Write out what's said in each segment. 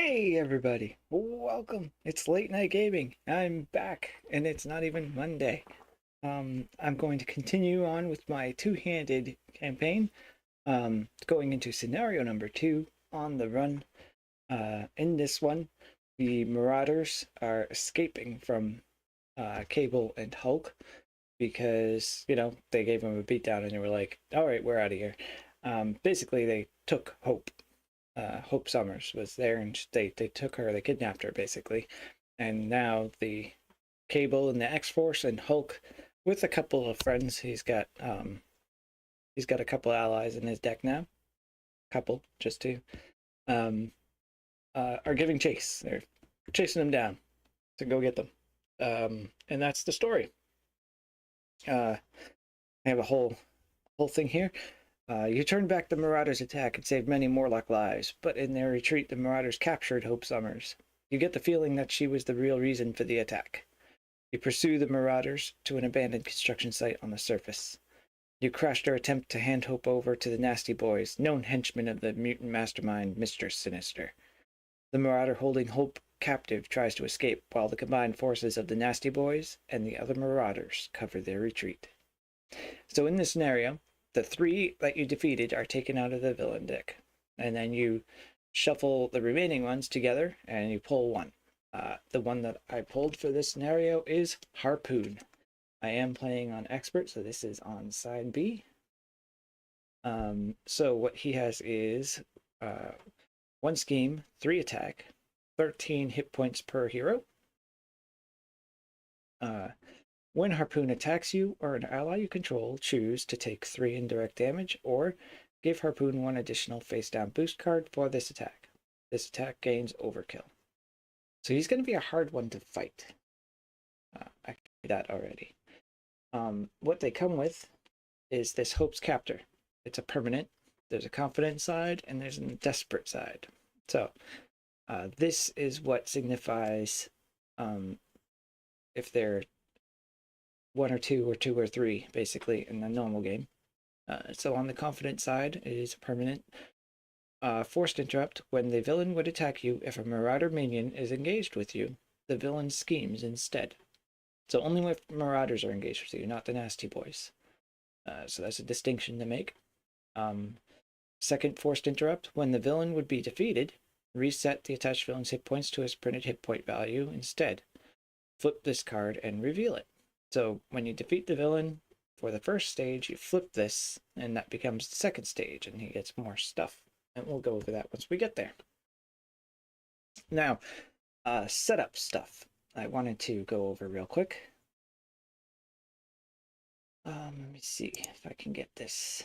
Hey everybody, welcome. It's late night gaming. I'm back and it's not even Monday. I'm going to continue on with my two-handed campaign, going into scenario number 2 on the run. In this one, the Marauders are escaping from Cable and Hulk because, they gave them a beatdown and they were like, all right, we're out of here. Basically, they took Hope. Hope Summers was there, and they took her, they kidnapped her basically, and now the Cable and the X-Force and Hulk, with a couple of friends, he's got a couple allies in his deck now, couple, just two, um, are giving chase. They're chasing them down to go get them, and that's the story. I have a whole thing here. You turned back the Marauders' attack and saved many Morlock lives, but in their retreat, the Marauders captured Hope Summers. You get the feeling that she was the real reason for the attack. You pursue the Marauders to an abandoned construction site on the surface. You crush their attempt to hand Hope over to the Nasty Boys, known henchmen of the mutant mastermind Mistress Sinister. The Marauder holding Hope captive tries to escape, while the combined forces of the Nasty Boys and the other Marauders cover their retreat. So in this scenario, the 3 that you defeated are taken out of the villain deck, and then you shuffle the remaining ones together and you pull one. The one that I pulled for this scenario is Harpoon. I am playing on Expert, so this is on side B. So what he has is 1 scheme, 3 attack, 13 hit points per hero. When Harpoon attacks you or an ally you control, choose to take 3 indirect damage or give Harpoon 1 additional face-down boost card for this attack. This attack gains overkill. So he's going to be a hard one to fight. I can that already. What they come with is this Hope's Captor. It's a permanent. There's a confident side and there's a desperate side. So this is what signifies if they're 1 or 2 or 2 or 3, basically, in the normal game. So on the confident side, it is permanent. Forced interrupt. When the villain would attack you, if a Marauder minion is engaged with you, the villain schemes instead. So only if Marauders are engaged with you, not the Nasty Boys. So that's a distinction to make. Second forced interrupt. When the villain would be defeated, reset the attached villain's hit points to his printed hit point value instead. Flip this card and reveal it. So when you defeat the villain for the first stage, you flip this, and that becomes the second stage, and he gets more stuff. And we'll go over that once we get there. Now, setup stuff I wanted to go over real quick. Let me see if I can get this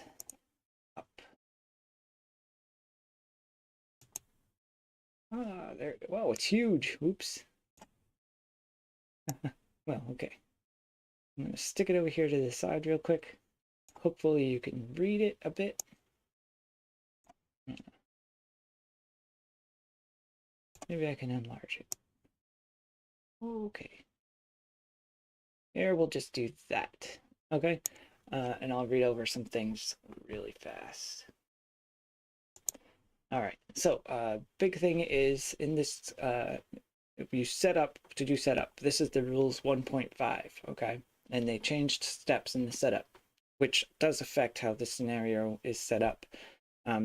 up. There. Whoa, it's huge. Oops. Well, okay. I'm going to stick it over here to the side real quick. Hopefully you can read it a bit. Maybe I can enlarge it. Okay. Here, we'll just do that. Okay. And I'll read over some things really fast. All right. So, big thing is in this, if you set up to do setup, this is the rules 1.5. Okay. And they changed steps in the setup, which does affect how the scenario is set up.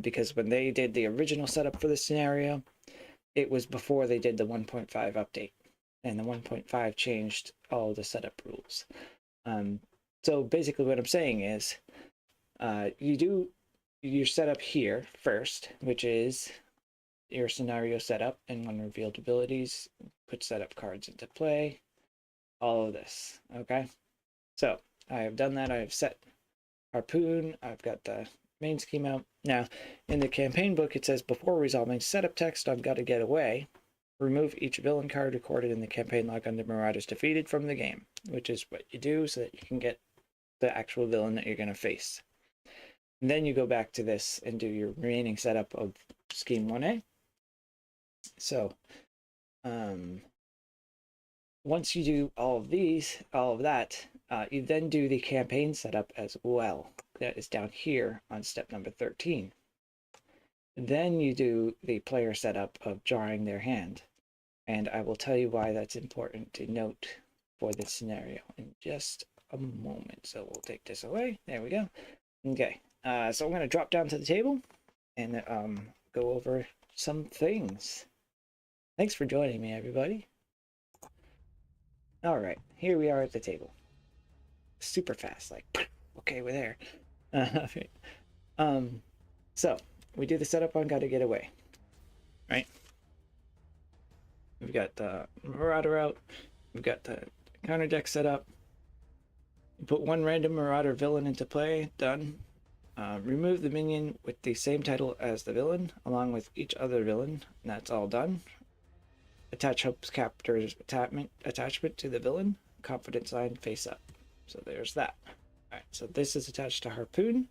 Because when they did the original setup for the scenario, it was before they did the 1.5 update, and the 1.5 changed all the setup rules. So basically what I'm saying is you do your setup here first, which is your scenario setup, and when revealed abilities, put setup cards into play, all of this, okay? So I have done that. I have set Harpoon. I've got the main scheme out. Now, in the campaign book, it says, before resolving setup text, I've got to get away. Remove each villain card recorded in the campaign log under Marauders defeated from the game, which is what you do so that you can get the actual villain that you're going to face. And then you go back to this and do your remaining setup of Scheme 1A. So, once you do all of these, all of that, you then do the campaign setup as well. That is down here on step number 13. Then you do the player setup of drawing their hand. And I will tell you why that's important to note for this scenario in just a moment. So we'll take this away. There we go. Okay. So I'm going to drop down to the table and go over some things. Thanks for joining me, everybody. All right, here we are at the table. Super fast, like, okay, we're there. So we do the setup on Gotta Get Away, right? We've got the Marauder out. We've got the counter deck set up. Put one random Marauder villain into play. Done. Remove the minion with the same title as the villain, along with each other villain. And that's all done. Attach Hope's captor's attachment to the villain. Confidence line face up. So there's that. Alright, so this is attached to Harpoon.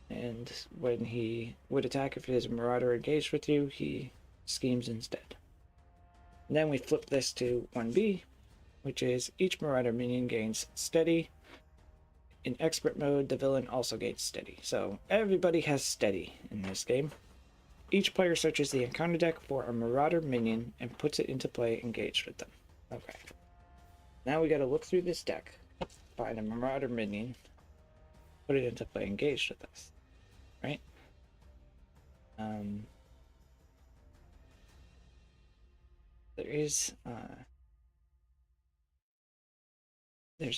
And when he would attack, if there's a Marauder engaged with you, he schemes instead. And then we flip this to 1B, which is each Marauder minion gains steady. In expert mode, the villain also gains steady. So everybody has steady in this game. Each player searches the encounter deck for a Marauder minion and puts it into play engaged with them. Okay. Now we gotta look through this deck, find a Marauder minion, put it into play engaged with us. Right? There's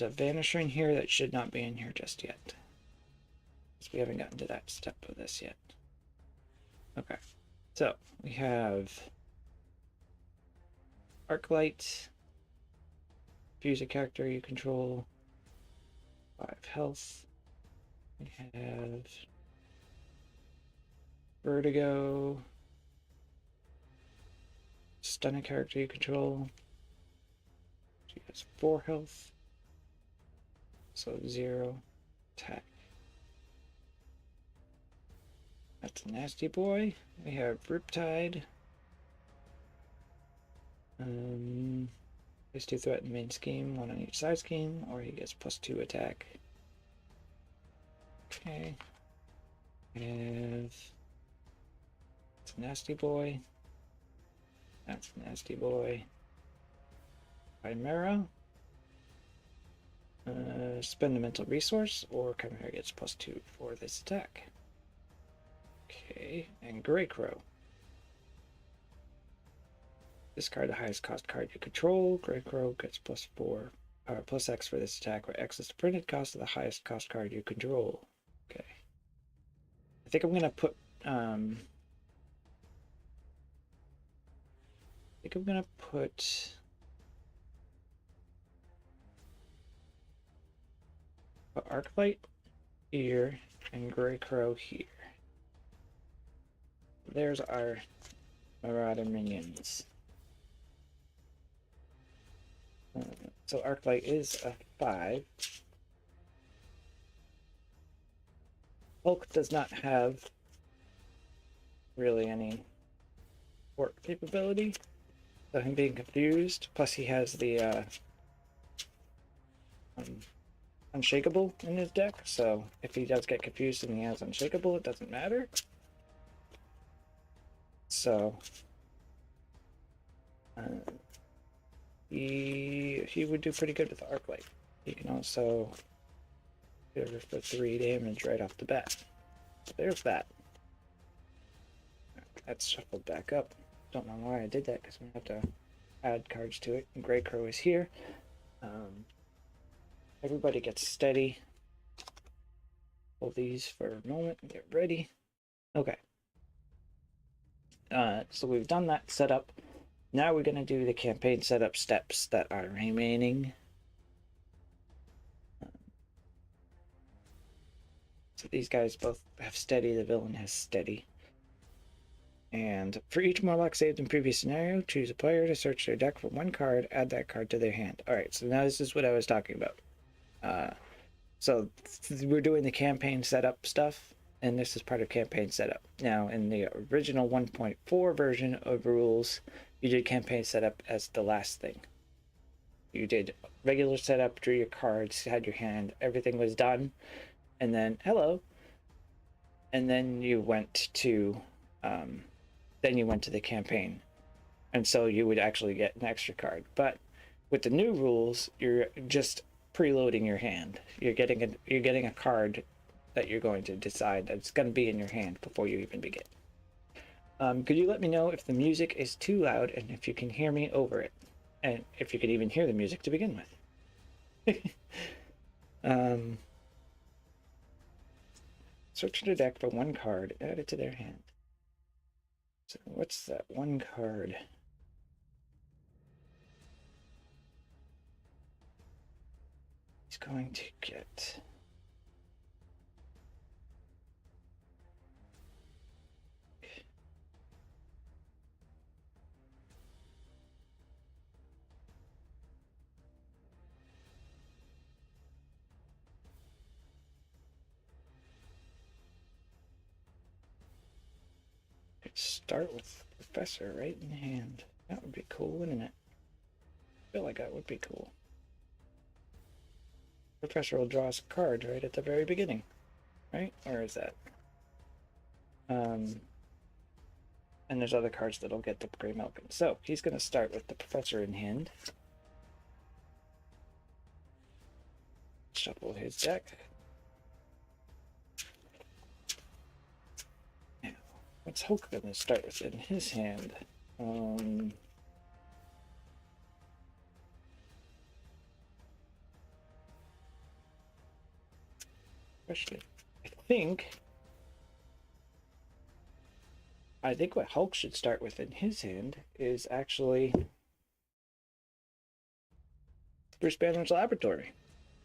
a Vanisher here that should not be in here just yet. Because we haven't gotten to that step of this yet. Okay. So, we have Arclight, fuse a character you control, 5 health. We have Vertigo, stun a character you control. She has 4 health, so 0 attack. That's a nasty boy. We have Riptide. These 2 threaten main scheme, 1 on each side scheme, or he gets +2 attack. Okay. It's a nasty boy. That's a nasty boy. Chimera. Spend a mental resource, or Chimera gets +2 for this attack. Okay, and Grey Crow. Discard the highest cost card you control. Grey Crow gets +4, or +X for this attack, where X is the printed cost of the highest cost card you control. Okay. I think I'm gonna put Arclight here and Grey Crow here. There's our Marauder minions. So Arclight is a 5. Hulk does not have really any work capability, so him being confused, plus he has the Unshakable in his deck, so if he does get confused and he has Unshakable, it doesn't matter. So he would do pretty good with Arclight. He can also hit her for 3 damage right off the bat. So there's that. That's shuffled back up. Don't know why I did that, because we have to add cards to it. And Grey Crow is here. Everybody gets steady. Hold these for a moment and get ready. Okay. So we've done that setup. Now we're going to do the campaign setup steps that are remaining. So these guys both have steady. The villain has steady. And for each Morlock saved in previous scenario, choose a player to search their deck for 1 card, add that card to their hand. Alright, so now this is what I was talking about. So we're doing the campaign setup stuff, and this is part of campaign setup. Now, in the original 1.4 version of rules, you did campaign setup as the last thing. You did regular setup, drew your cards, had your hand, everything was done, and then, hello, and then you went to then you went to the campaign, and so you would actually get an extra card. But with the new rules, you're just preloading your hand. You're getting a card that you're going to decide that's going to be in your hand before you even begin. Could you let me know if the music is too loud and if you can hear me over it, and if you could even hear the music to begin with? Search the deck for one card, add it to their hand. So what's that one card? He's going to get... Start with Professor right in hand. That would be cool, wouldn't it? I feel like that would be cool. Professor will draw us a card right at the very beginning, right? Or is that? And there's other cards that'll get the Grey Malkin. So he's going to start with the Professor in hand. Shuffle his deck. Now, what's Hulk going to start with in his hand? Question. I think what Hulk should start with in his hand is actually Bruce Banner's laboratory,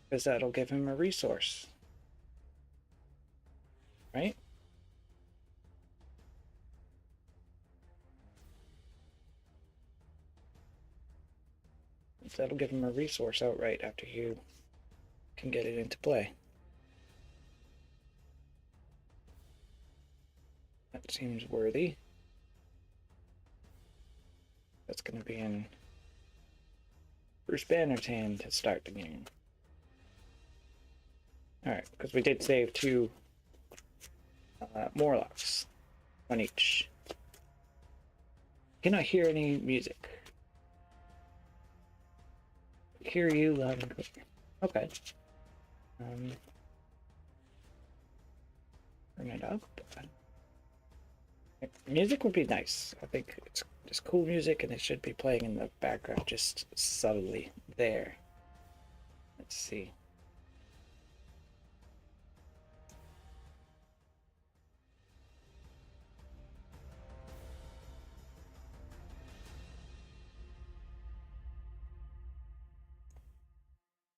because that'll give him a resource, right? That'll give him a resource outright after you can get it into play. That seems worthy. That's going to be in Bruce Banner's hand to start the game. Alright, because we did save two Morlocks, one each. Cannot hear any music. Hear you loud and clear. Okay. Turn it up. Music would be nice. I think it's just cool music, and it should be playing in the background just subtly there. Let's see.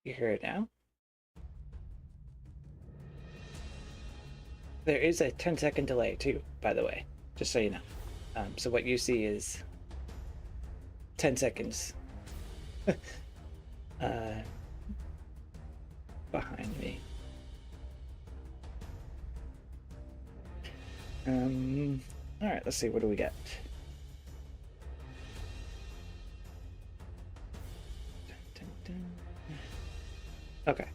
You hear it now? There is a 10-second delay too, by the way, just so you know. So what you see is 10 seconds behind me. All right, let's see, what do we get? Okay.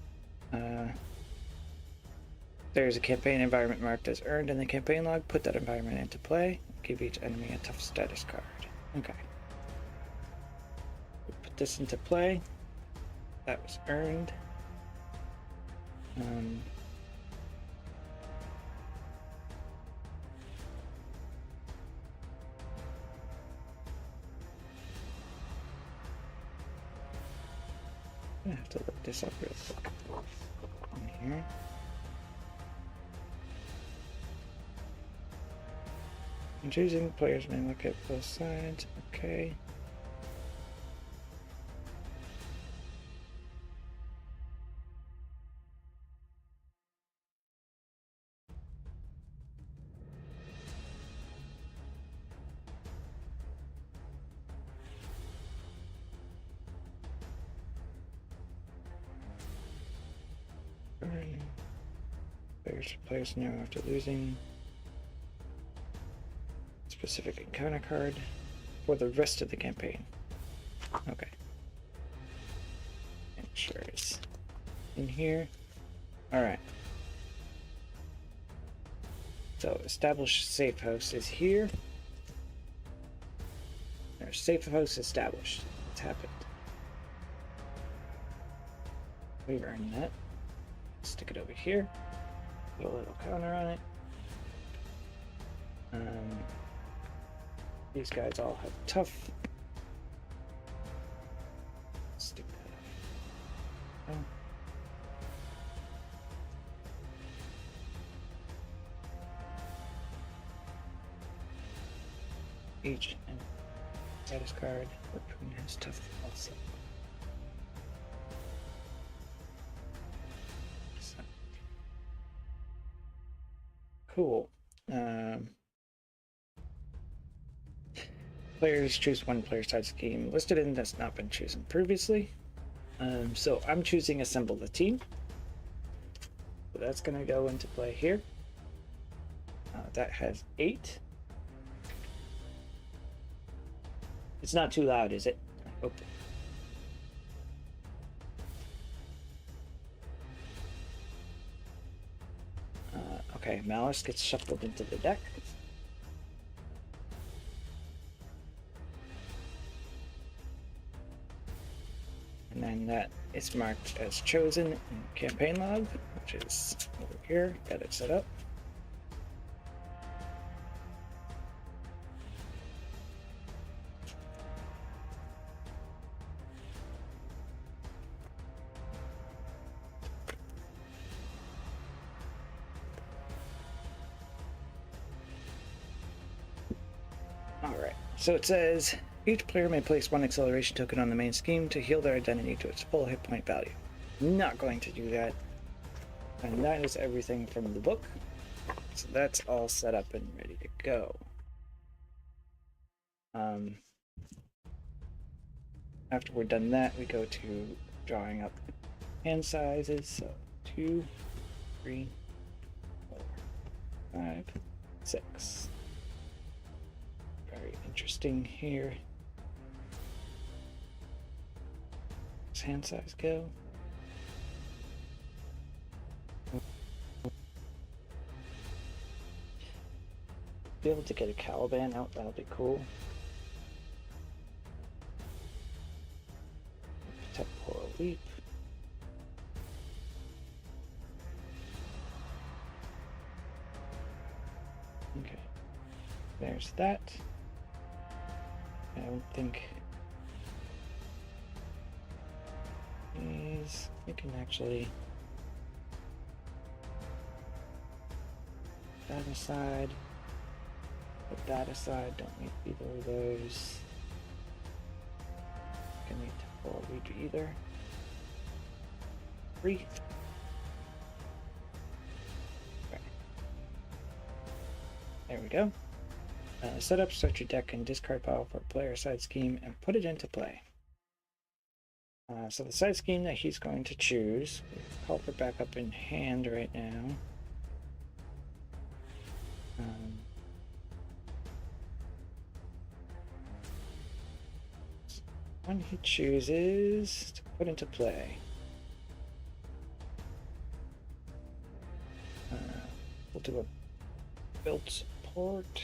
There's a campaign environment marked as earned in the campaign log. Put that environment into play. Give each enemy a tough status card. Okay. Put this into play. That was earned. I have to look this up real quick. In here. I'm choosing, players may look at both sides. Okay. Players now after losing specific encounter card for the rest of the campaign. Okay. Ensures in here. Alright. So establish safe house is here. There's safe house established. It's happened. We've earned that. Stick it over here. Put a little counter on it. These guys all have tough. Stick that up. Oh. Each and status card. Which one has tough also? So. Cool. Players choose one player side scheme listed in that's not been chosen previously. So I'm choosing assemble the team. So that's going to go into play here. That has 8. It's not too loud, is it? I hope. Okay, Malice gets shuffled into the deck. And then that is marked as chosen in campaign log, which is over here. Got it set up. Alright, so it says each player may place one acceleration token on the main scheme to heal their identity to its full hit point value. Not going to do that. And that is everything from the book. So that's all set up and ready to go. After we're done that, we go to drawing up hand sizes. So 2, 3, 4, 5, 6. Very interesting here. Does hand size go? Be able to get a Caliban out, that'll be cool. Temporal leap. Okay, there's that. I don't think these we can actually put that aside. Put that aside. Don't need either of those. Can need temporal leap either. 3. Okay. There we go. Set up, start your deck and discard pile for a player side scheme and put it into play. So the side scheme that he's going to choose, we call for backup in hand right now. One he chooses to put into play. We'll do a build support.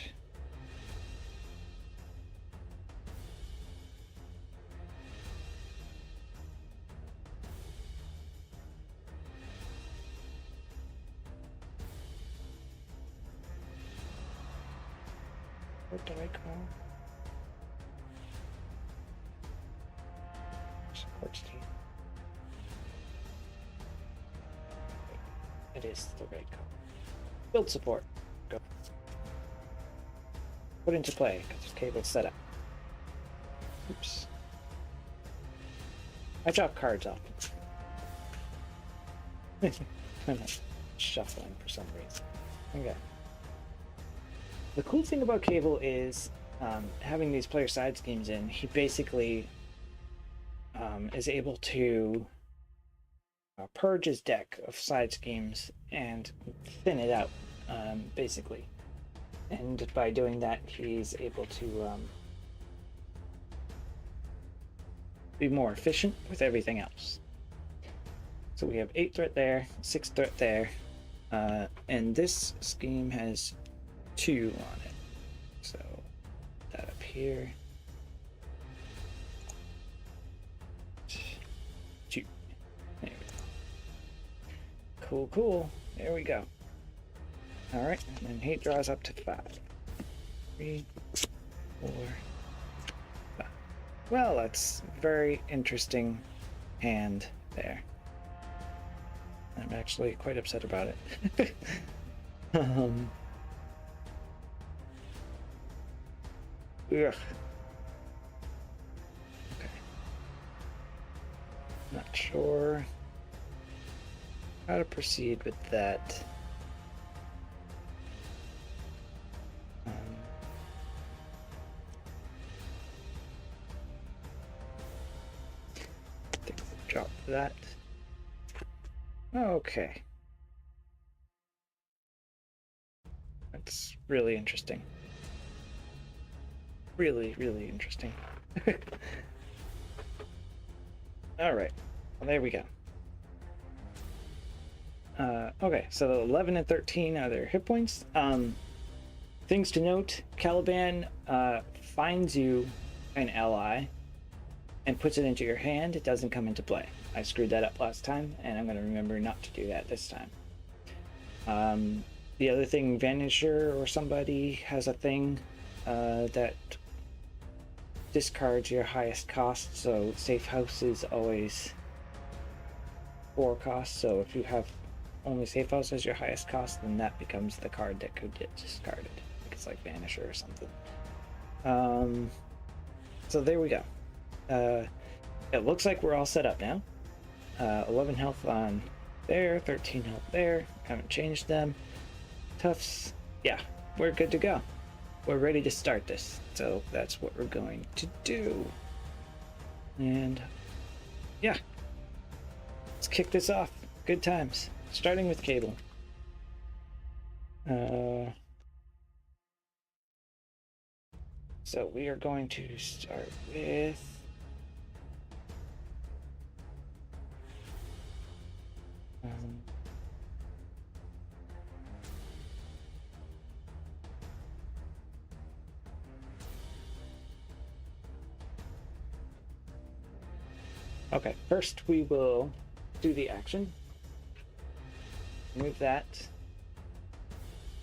What do I call? Support team. It is the right call. Build support. Go. Put into play because cable set up. Oops. I drop cards off. I'm not shuffling for some reason. Okay. The cool thing about Cable is having these player side schemes in, he basically is able to purge his deck of side schemes and thin it out, basically. And by doing that, he's able to be more efficient with everything else. So we have 8 threat there, 6 threat there, and this scheme has 2 on it. So that up here. 2. There we go. Cool, cool. There we go. All right, and then he draws up to 5. 3, 4, 5. Well, that's very interesting hand there. I'm actually quite upset about it. Ugh. Okay. Not sure how to proceed with that. I think we'll drop that. Okay. That's really interesting. Really, really interesting. All right. Well, there we go. Okay, so 11 and 13 are their hit points. Things to note, Caliban finds you an ally and puts it into your hand. It doesn't come into play. I screwed that up last time, and I'm going to remember not to do that this time. The other thing, Vanisher or somebody has a thing that discards your highest cost, so Safe House is always 4 costs, so if you have only Safe House as your highest cost, then that becomes the card that could get discarded. I think it's like Vanisher or something. So there we go. It looks like we're all set up now. 11 health on there, 13 health there. Haven't changed them. Tufts, yeah, we're good to go. We're ready to start this. So that's what we're going to do. And yeah, let's kick this off. Good times. Starting with Cable. So we are going to start with okay, first we will do the action. Move that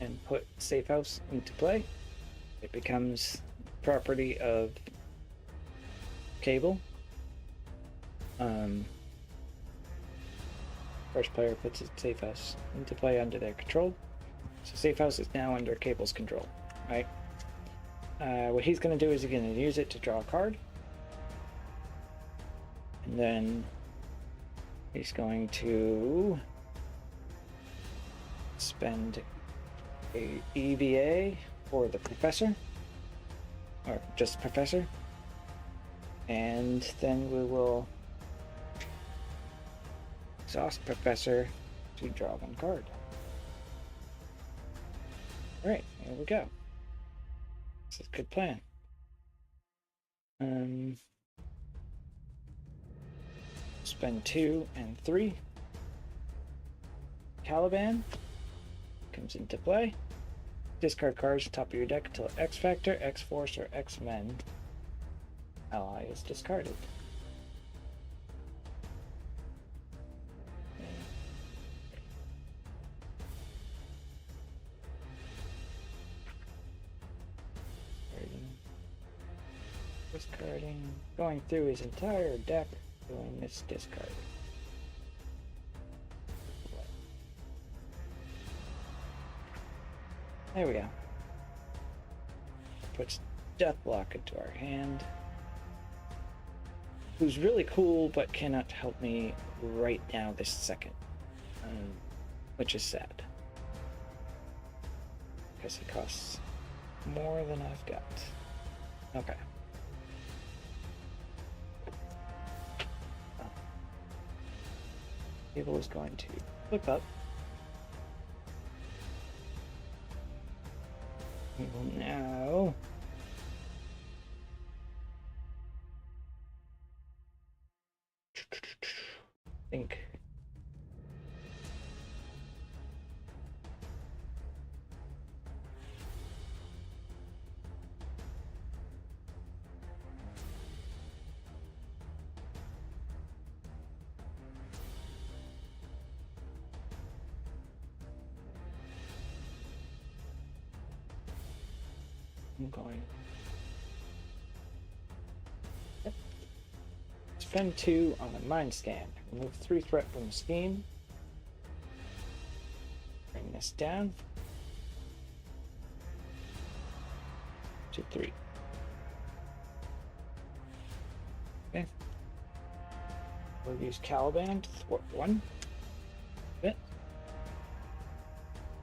and put Safe House into play. It becomes property of Cable. First player puts his Safe House into play under their control. So Safe House is now under Cable's control, right? What he's going to do is he's going to use it to draw a card. And then he's going to spend a EVA for the Professor, or just Professor, and then we will exhaust Professor to draw 1 card. Alright, here we go. This is a good plan. Spend 2 and 3. Caliban comes into play. Discard cards at the top of your deck until X Factor, X Force, or X Men ally is discarded. Discarding, going through his entire deck, doing this discard. There we go. Puts Deathblock into our hand. Who's really cool, but cannot help me right now this second. Which is sad. Because it costs more than I've got. Okay. Cable is going to flip up. We will now think I'm going to spend 2 on a mind scan. Remove 3 threat from the scheme. Bring this down to 3. Okay. We'll use Caliban to thwart 1. Bit.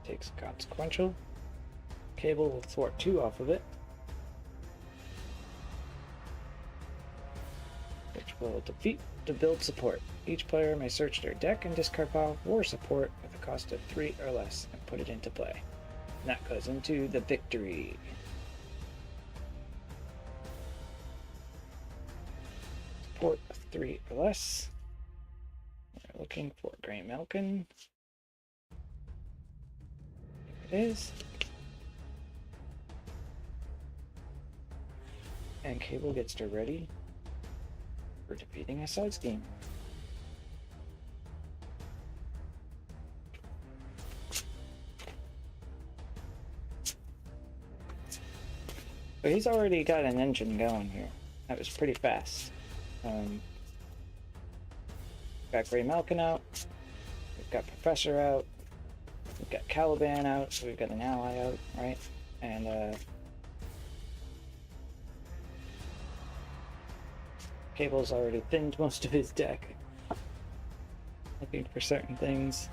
Takes consequential. Cable will thwart 2 off of it, which will defeat the build support. Each player may search their deck and discard pile war support with a cost of 3 or less and put it into play. And that goes into the victory. Support of 3 or less. We're looking for Grey Malkin. There it is. And Cable gets to ready for defeating a side scheme. So he's already got an engine going here. That was pretty fast. Got Grey Malkin out. We've got Professor out. We've got Caliban out. So we've got an ally out, right? And Cable's already thinned most of his deck. Looking for certain things.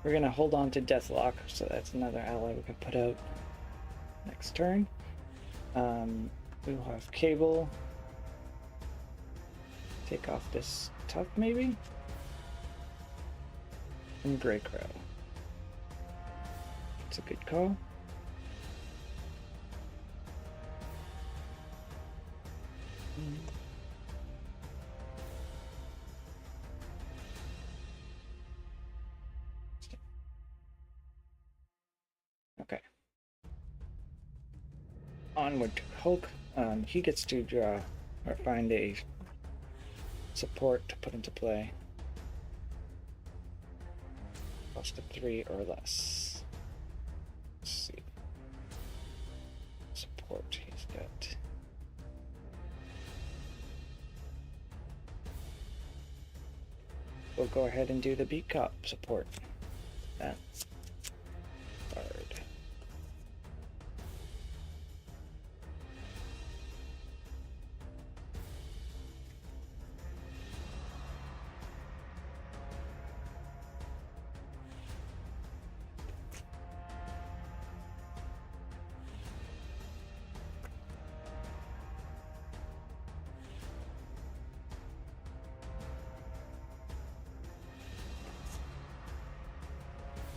We're gonna hold on to Deathlock, so that's another ally we can put out next turn. We'll have Cable. Take off this Tough, maybe? And Grey Crow. It's a good call. Okay. Onward to Hulk. He gets to draw or find a support to put into play. Cost of 3 or less. Let's see. Support he's got. We'll go ahead and do the Beat Cop support. That card.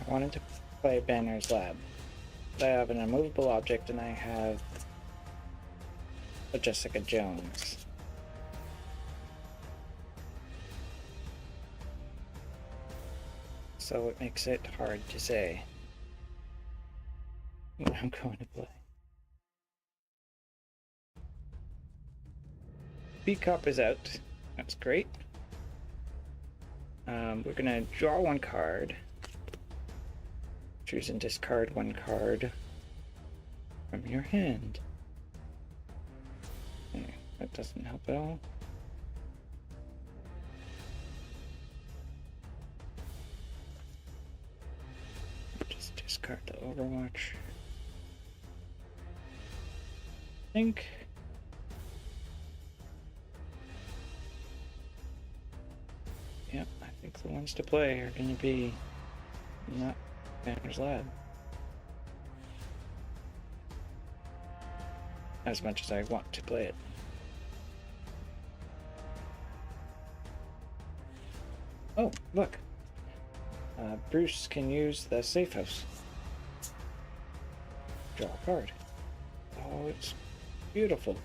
I wanted to play Banner's Lab. I have an immovable object and I have a Jessica Jones. So it makes it hard to say what I'm going to play. Beat Cop is out. That's great. We're gonna draw 1 card. Choose and discard 1 card from your hand. Okay, that doesn't help at all. Just discard the Overwatch. I think. Yep, I think the ones to play are going to be not Banner's Lab. As much as I want to play it. Oh, look. Bruce can use the safe house. Draw a card. Oh, it's beautiful.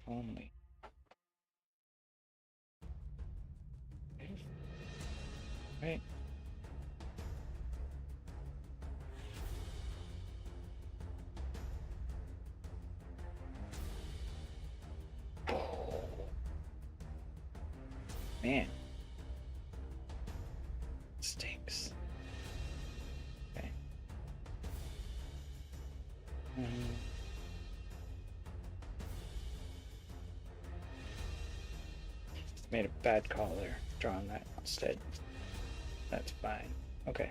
Only. Right. Man. Stinks. Okay. Made a bad call there, drawing that instead. That's fine. Okay.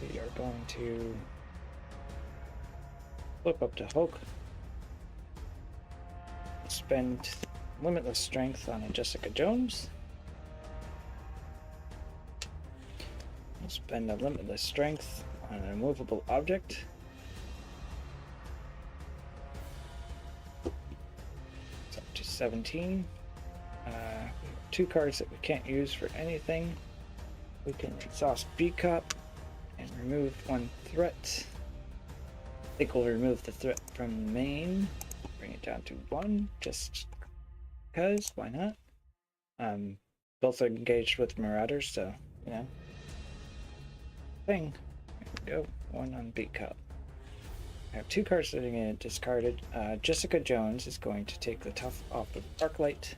We are going to flip up to Hulk. Spend limitless strength on a Jessica Jones. We'll spend a limitless strength on an immovable object. It's up to 17. We have 2 cards that we can't use for anything. We can exhaust B-Cup and remove 1 threat. I think we'll remove the threat from the main. Bring it down to 1, just because, why not? Both are engaged with Marauders, so, you know. Thing. There we go. 1 on Beat Cup. I have 2 cards that are going to get discarded. Jessica Jones is going to take the tough off of Arclight.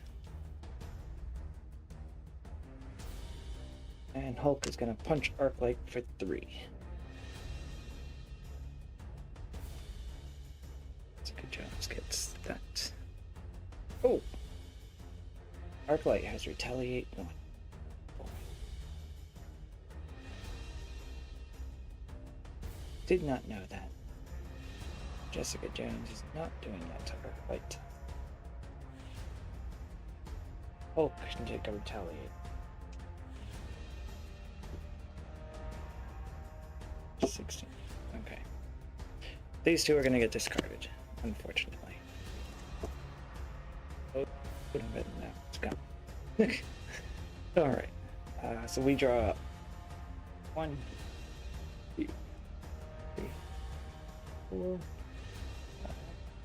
And Hulk is going to punch Arclight for 3. Jessica Jones gets that. Oh! Arclight has Retaliate 1. Did not know that. Jessica Jones is not doing that to Arclight. Hulk can take a Retaliate. $16. Okay. These 2 are going to get discarded, unfortunately. Oh, it's gone. Alright. So we draw 1, 2, 3, 4.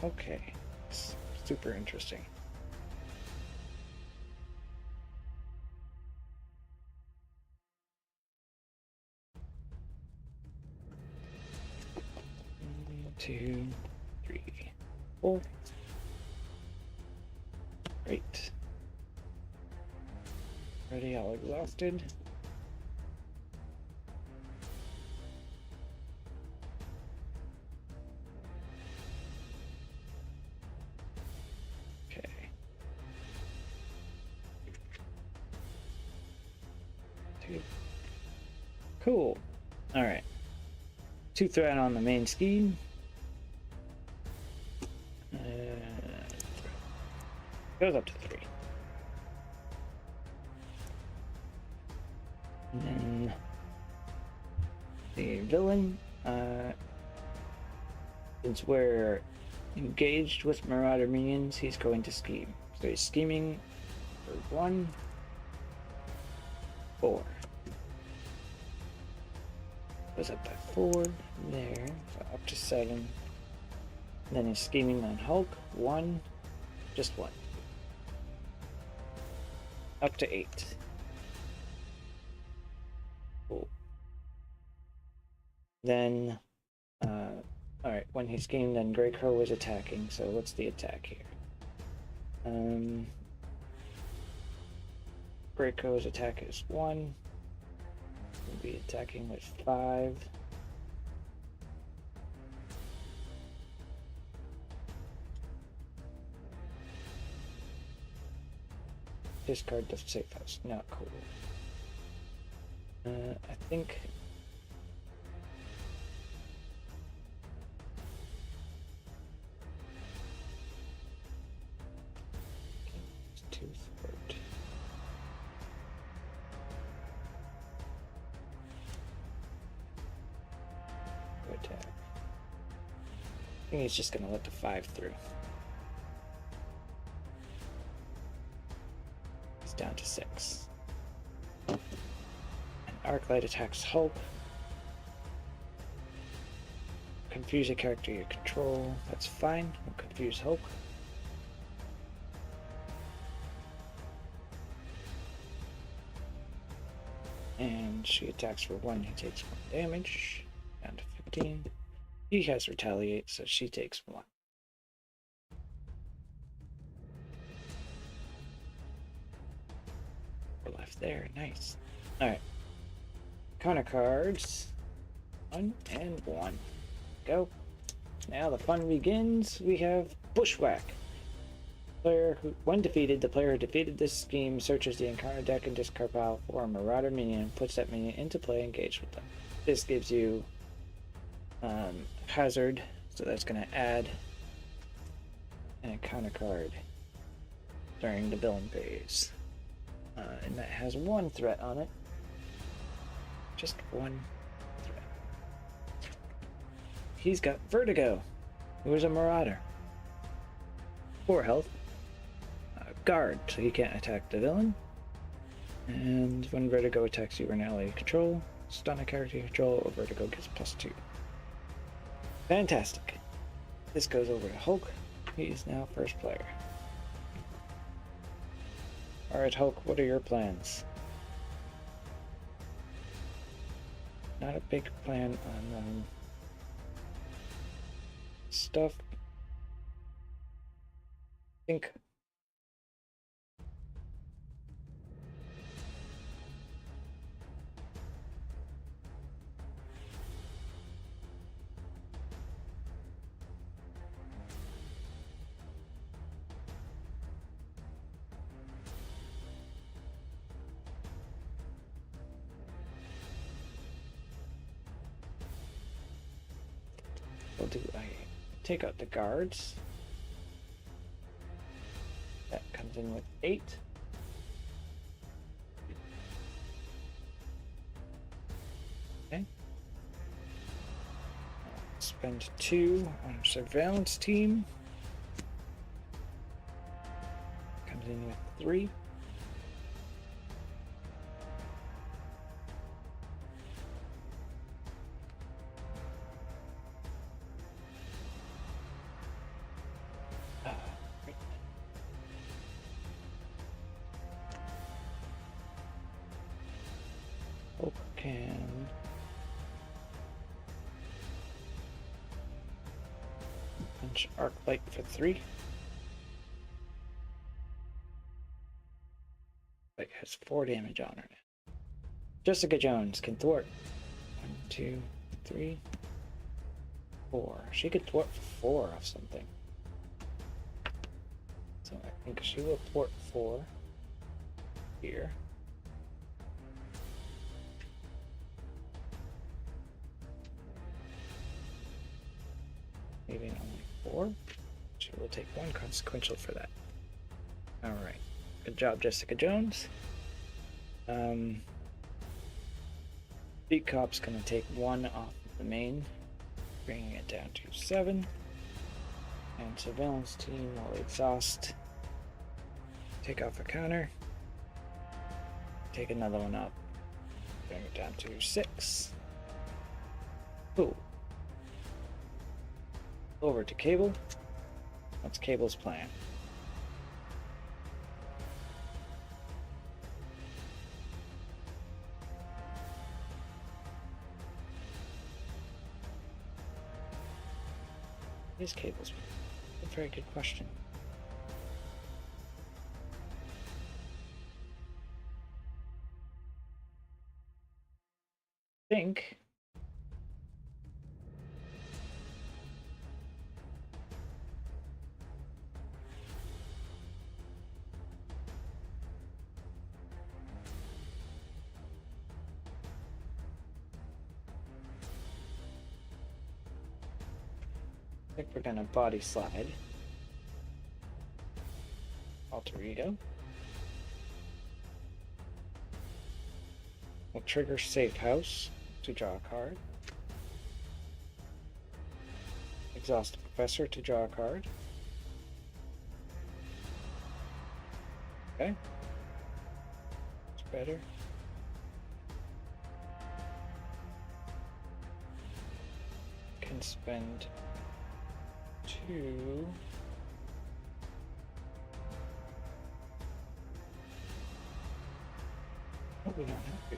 Okay. It's super interesting. Two, 3, 4. Great. Ready, all exhausted. Okay. Cool. All right. 2 threat on the main scheme. Goes up to 3. And then the villain, since we're engaged with Marauder minions, he's going to scheme. So he's scheming for 1, 4. Goes up by 4 there, so up to 7. And then he's scheming on Hulk, 1, just 1. Up to 8. Cool. Then, alright, when he schemed, then Grey Crow was attacking, so what's the attack here? Grey Crow's attack is 1. We'll be attacking with 5. Discard the safe house. Not cool. I think it's 2/3. Attack. I think he's just gonna let the 5 through. Down to 6. And Arclight attacks Hulk. Confuse a character you control. That's fine. We'll confuse Hulk. And she attacks for 1. He takes 1 damage. Down to 15. He has Retaliate, so she takes 1. 4 left there. Nice. Alright. Counter cards. 1 and 1. Go. Now the fun begins. We have Bushwhack. Player who, when defeated, the player who defeated this scheme searches the encounter deck and discard pile for a Marauder minion, puts that minion into play, and engage with them. This gives you hazard, so that's going to add an encounter card during the villain phase. And that has 1 threat on it. Just 1 threat. He's got Vertigo, who is a Marauder. 4 health. Guard, so he can't attack the villain. And when Vertigo attacks you or an ally you control, stun a character you control, or Vertigo gets +2. Fantastic. This goes over to Hulk. He is now first player. Alright, Hulk, what are your plans? Not a big plan on stuff. I think we'll do I take out the guards. That comes in with 8. Okay. Spend 2 on surveillance team. Comes in with 3. Can punch arc light for 3. Like has 4 damage on her now. Jessica Jones can thwart. 1, 2, 3, 4. She could thwart 4 of something. So I think she will thwart 4 here. Leaving only 4. She will take 1 consequential for that. Alright. Good job, Jessica Jones. Beat Cop's gonna take 1 off of the main, bringing it down to 7. And surveillance team will exhaust. Take off a counter. Take another one up. Bring it down to 6. Cool. Over to Cable. What's Cable's plan? What is Cable's plan? A very good question. I think we're gonna body slide. Alter Ego. We'll trigger Safe House to draw a card. Exhaust the Professor to draw a card. Okay. It's better. Can spend 2. Oh, we don't have to.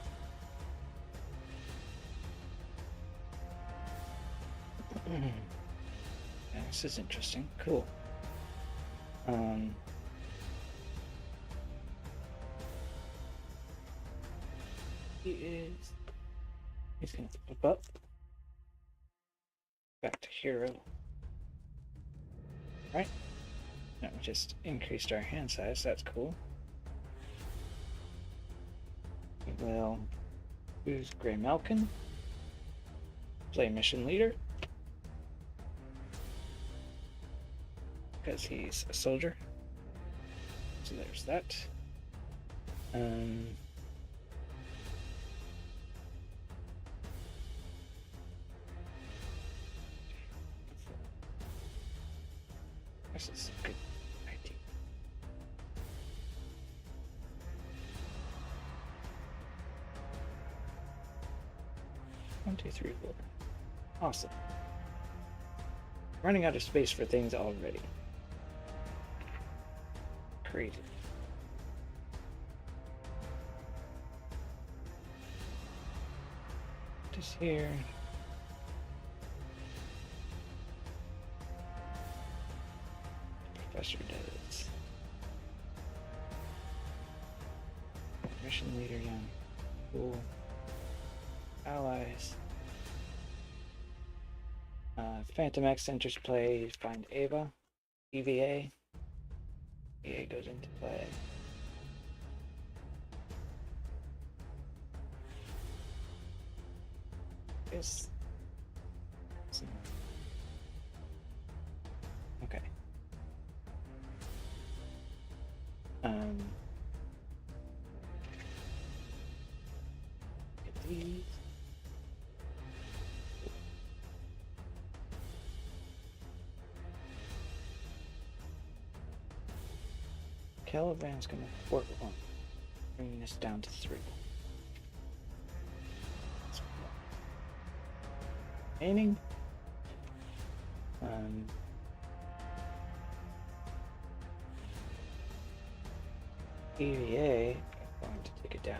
Yeah, this is interesting. Cool. He's gonna flip up. Back to hero. Right? Now we just increased our hand size, that's cool. We will use Grey Malkin. Play mission leader. Because he's a soldier. So there's that. This is a good idea. One, two, three, four. Awesome. Running out of space for things already. Crazy. Just here. Professor does. Mission leader young. Cool. Allies. Phantom X enters play. Find Ava. EVA. EVA goes into play. Yes. Okay. Get these. Caliban's gonna work on bringing this down to 3. Remaining. EVA, I'm going to take it down.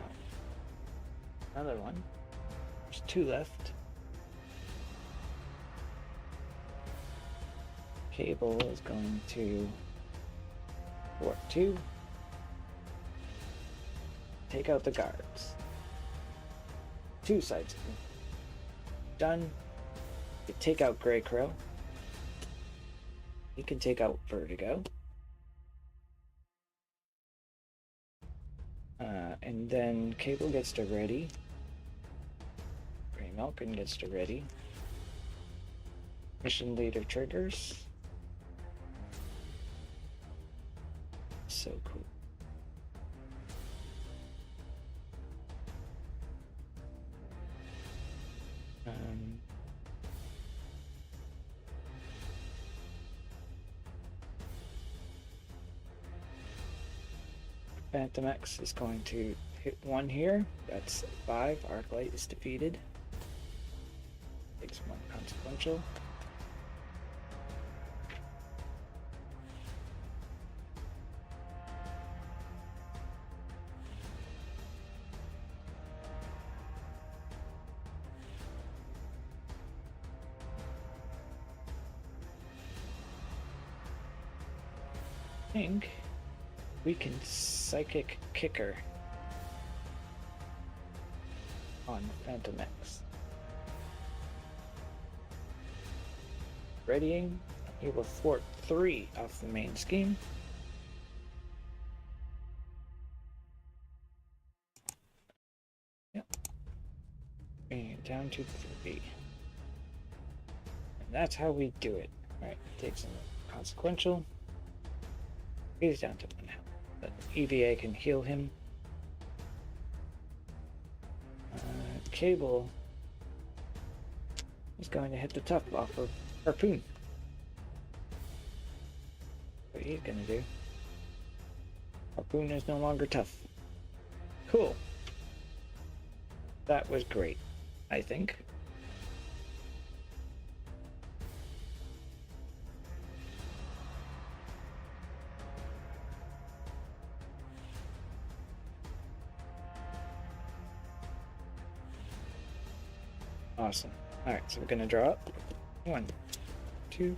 Another one. There's 2 left. Cable is going to work 2. Take out the guards. 2 sides. Done. You take out Grey Crow. You can take out Vertigo. And then Cable gets to ready. Grey Malkin gets to ready. Mission leader triggers. So cool. Phantom X is going to hit 1 here. That's 5. Arclight is defeated. Takes 1 consequential. I think we can psychic kicker on Phantom X. Readying, he will thwart 3 off the main scheme. Yep. Bringing it down to 3. And that's how we do it. Alright, takes some consequential. He's down to 1 health. But EVA can heal him. Cable is going to hit the tough off of Harpoon. What he's gonna do. Harpoon is no longer tough. Cool. That was great, I think. Awesome. Alright, so we're gonna draw up. 1, 2,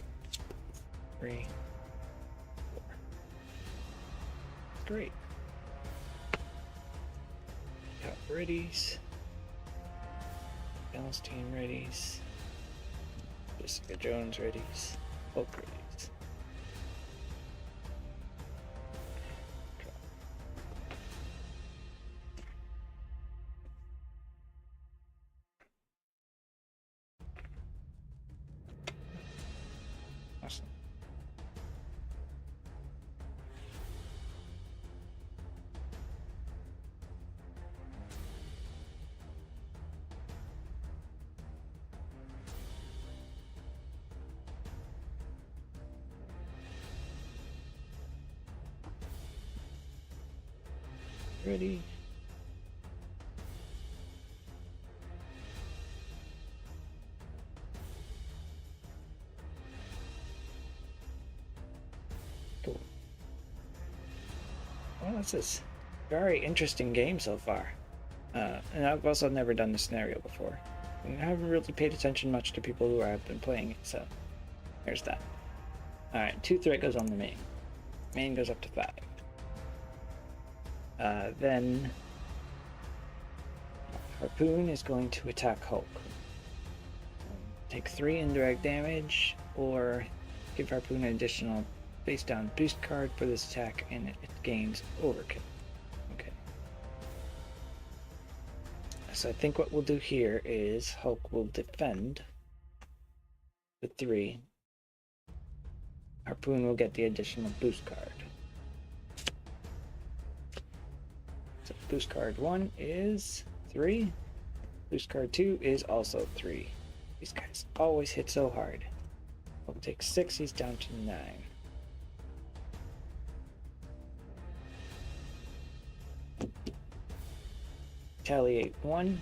3, 4. Great. Got readies. Bell's team readies. Jessica Jones readies. Hulk readies. Awesome. Ready. Cool. Well, this is a very interesting game so far. And I've also never done this scenario before. And I haven't really paid attention much to people who have been playing it, so there's that. Alright, 2 threat goes on the main. Main goes up to 5. Then Harpoon is going to attack Hulk. Take 3 indirect damage, or give Harpoon an additional face down boost card for this attack, and it gains overkill. Okay. So I think what we'll do here is Hulk will defend with 3. Harpoon will get the additional boost card. So boost card 1 is 3. Boost card 2 is also 3. These guys always hit so hard. Hulk takes 6, he's down to 9. Retaliate 1.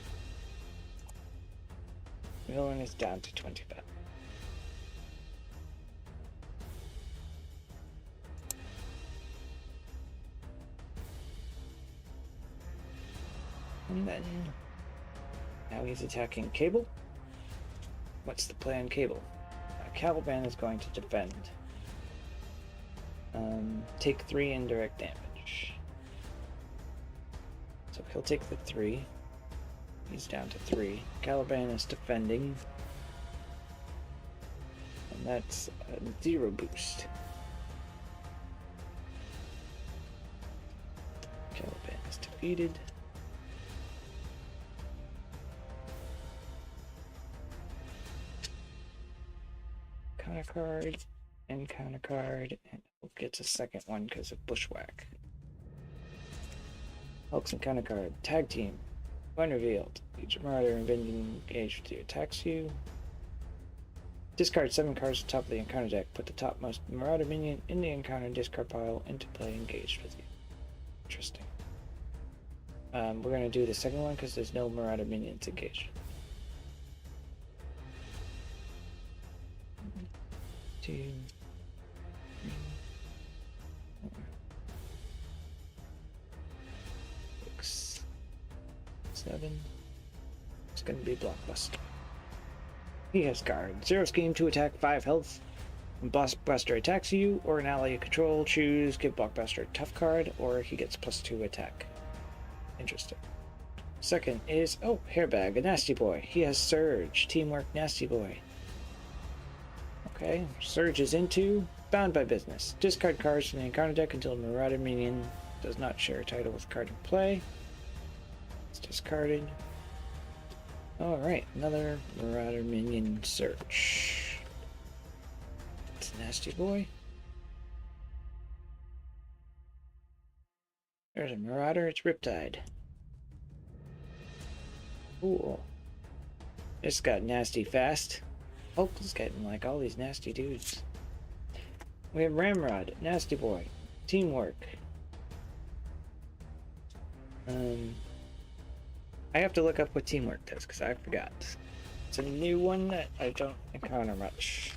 Villain is down to 25. And then now he's attacking Cable. What's the plan, Cable? Caliban is going to defend. Take 3 indirect damage. So he'll take the 3. He's down to 3. Caliban is defending. And that's a 0 boost. Caliban is defeated. Counter card, and counter card, and Hulk gets a second one because of Bushwhack. Hulk's and counter card. Tag team. When revealed, each Marauder engaged with you attacks you. Discard 7 cards at the top of the encounter deck. Put the topmost Marauder minion in the encounter discard pile into play engaged with you. Interesting. We're going to do the second one because there's no Marauder minions engaged. 2, 3, 4, 6, 7. It's going to be Blockbuster. He has guard. 0 scheme, 2 attack, 5 health. When Blockbuster attacks you or an ally you control, choose give Blockbuster a tough card, or he gets +2 attack. Interesting. Second is, Hairbag, a nasty boy. He has Surge. Teamwork, nasty boy. Okay, Surge is into Bound by Business. Discard cards from the encounter deck until a Marauder minion does not share a title with card in play. It's discarded. Alright, another Marauder minion search. It's Nasty Boy. There's a Marauder, it's Riptide. Cool. This got nasty fast. Hulk is getting like all these nasty dudes. We have Ramrod, Nasty Boy, Teamwork. I have to look up what Teamwork does because I forgot. It's a new one that I don't encounter much.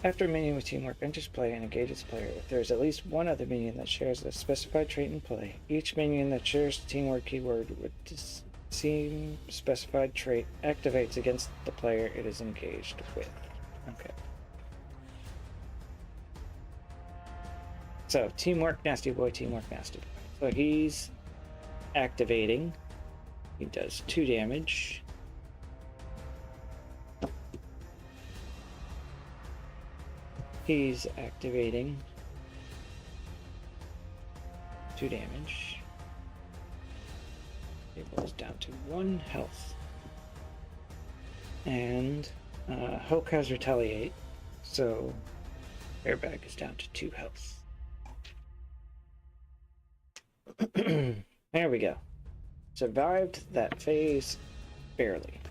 After a minion with Teamwork enters play and engages the player, if there is at least one other minion that shares a specified trait in play, each minion that shares the Teamwork keyword with this same specified trait activates against the player it is engaged with. Okay. So, Teamwork, Nasty Boy, Teamwork, Nasty Boy. So he's activating He does 2 damage. He's activating 2 damage. It goes down to 1 health. And Hulk has retaliate, so Airbag is down to 2 health. There we go. Survived that phase barely.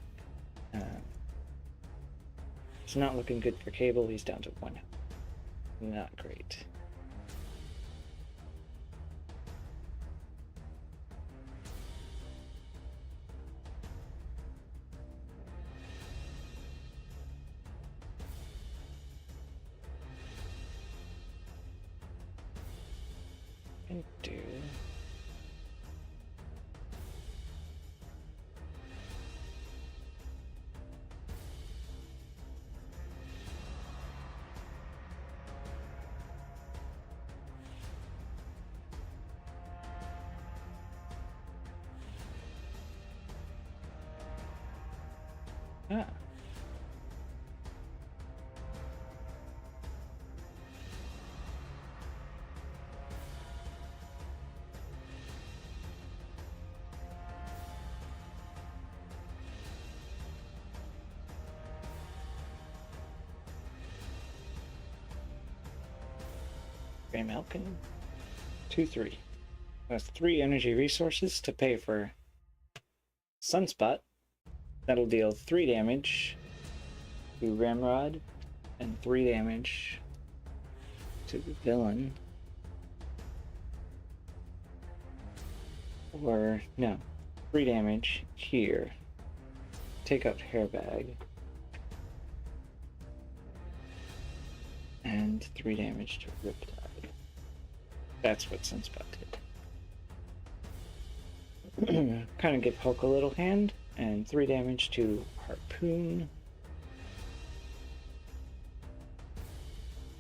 It's not looking good for Cable. He's down to 1 health. Not great. And do ah. Gray Malkin, 2/3. That's 3 energy resources to pay for Sunspot. That'll deal 3 damage to Ramrod and 3 damage to the villain. Or, no, 3 damage here. Take out Hairbag. And 3 damage to Riptide. That's what Sunspot did. Kind of give Hulk a little hand, and 3 damage to Harpoon.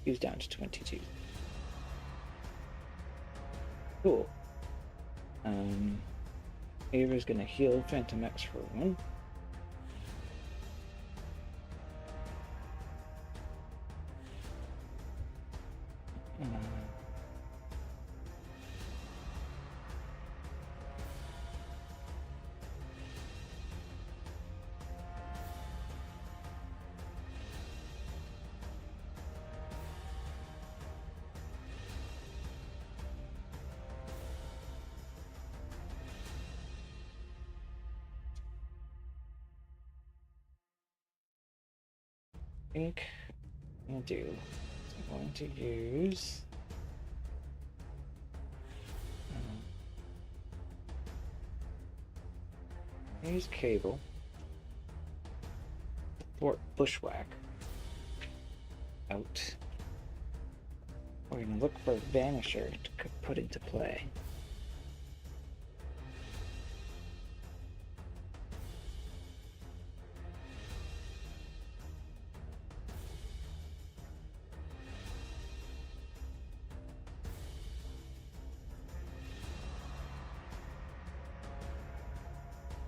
He's down to 22. Cool. Ava's gonna heal Phantom X for 1. I think I'm going to use Cable, Fort Bushwhack out. We're going to look for Vanisher to put into play.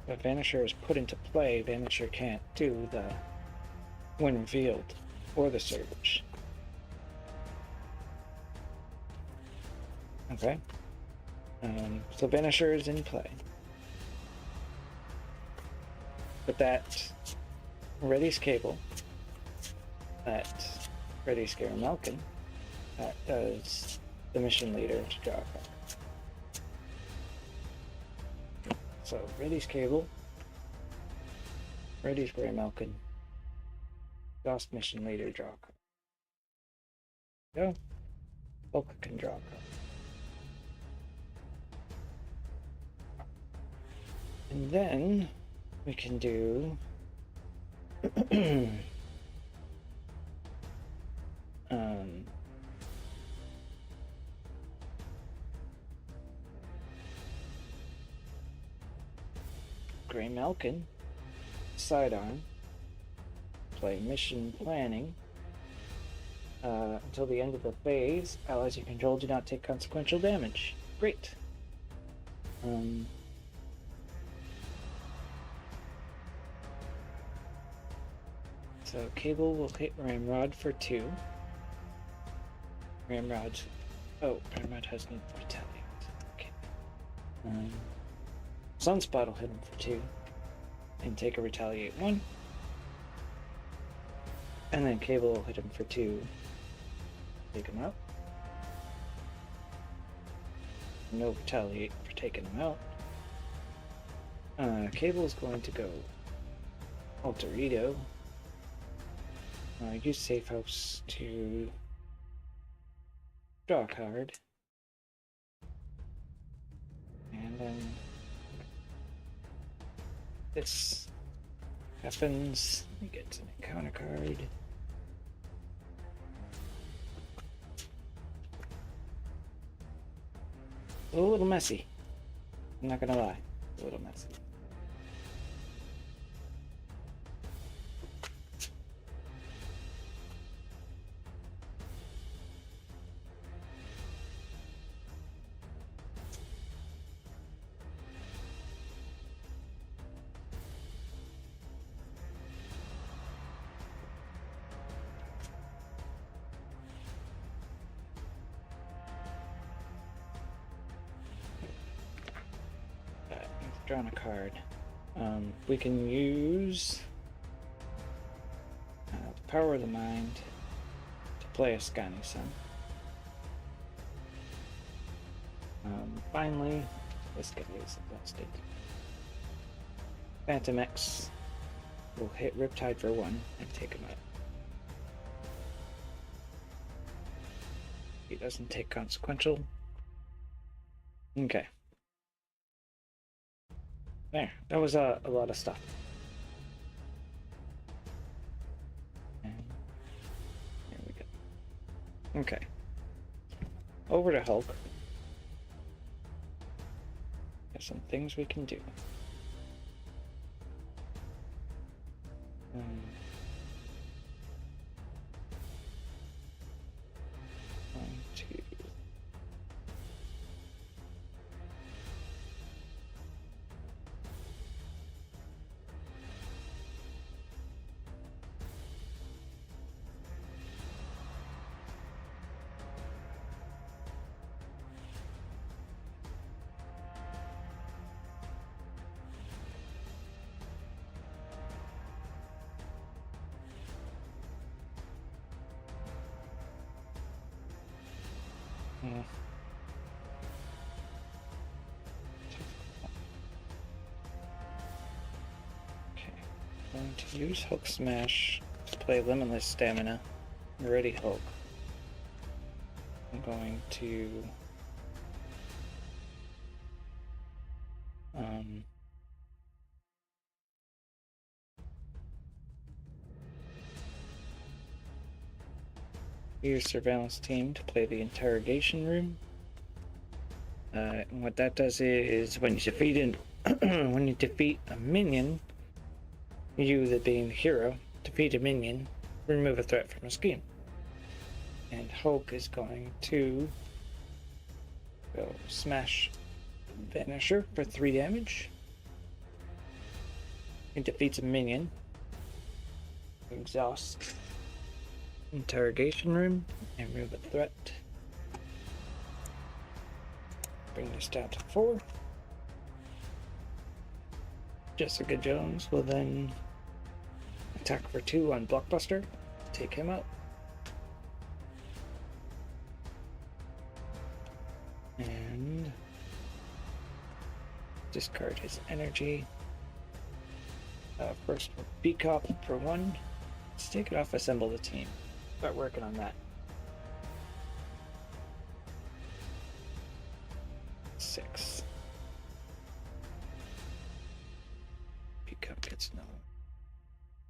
If Vanisher is put into play, Vanisher can't do the when revealed or the surge. Okay. So Vanisher is in play. But that readies Cable. That readies Gary Malkin. That does the mission leader to draw a card. So, ready's Cable, ready's Gray Malkin, Ghost Mission Leader, draw a card. Go. Hulk can draw a card. And then we can do Gray Malkin, sidearm, play mission planning. Until the end of the phase, allies you control do not take consequential damage. Great. So Cable will hit Ramrod for 2. Ramrod. Oh, Ramrod has no retaliate. Okay. Sunspot will hit him for 2. And take a retaliate 1. And then Cable will hit him for 2. Take him out. No retaliate for taking him out. Cable is going to go Alter Ego. Use Safe House to draw a card. And then this happens. He gets an encounter card. A little messy. I'm not gonna lie. A little messy. Drawn a card. We can use the Power of the Mind to play a Scani Sun. Finally, this guy is exhausted. Phantom X will hit Riptide for 1 and take him out. He doesn't take consequential. Okay. There, that was a lot of stuff. And there we go. Okay. Over to Hulk. There's some things we can do. One, two. Okay, I'm going to use Hulk Smash to play Limitless Stamina. Ready, Hulk. I'm going to use Surveillance Team to play the Interrogation Room. And what that does is when you defeat when you defeat a minion, you, the being hero, defeat a minion, remove a threat from a scheme. And Hulk is going to go Smash Vanisher for 3 damage. He defeats a minion. Exhaust Interrogation Room and remove a threat. Bring this down to 4. Jessica Jones will then attack for 2 on Blockbuster. Take him out. And discard his energy. First, B-Cop for 1. Let's take it off, assemble the team. Start working on that. 6. B-Cop gets no.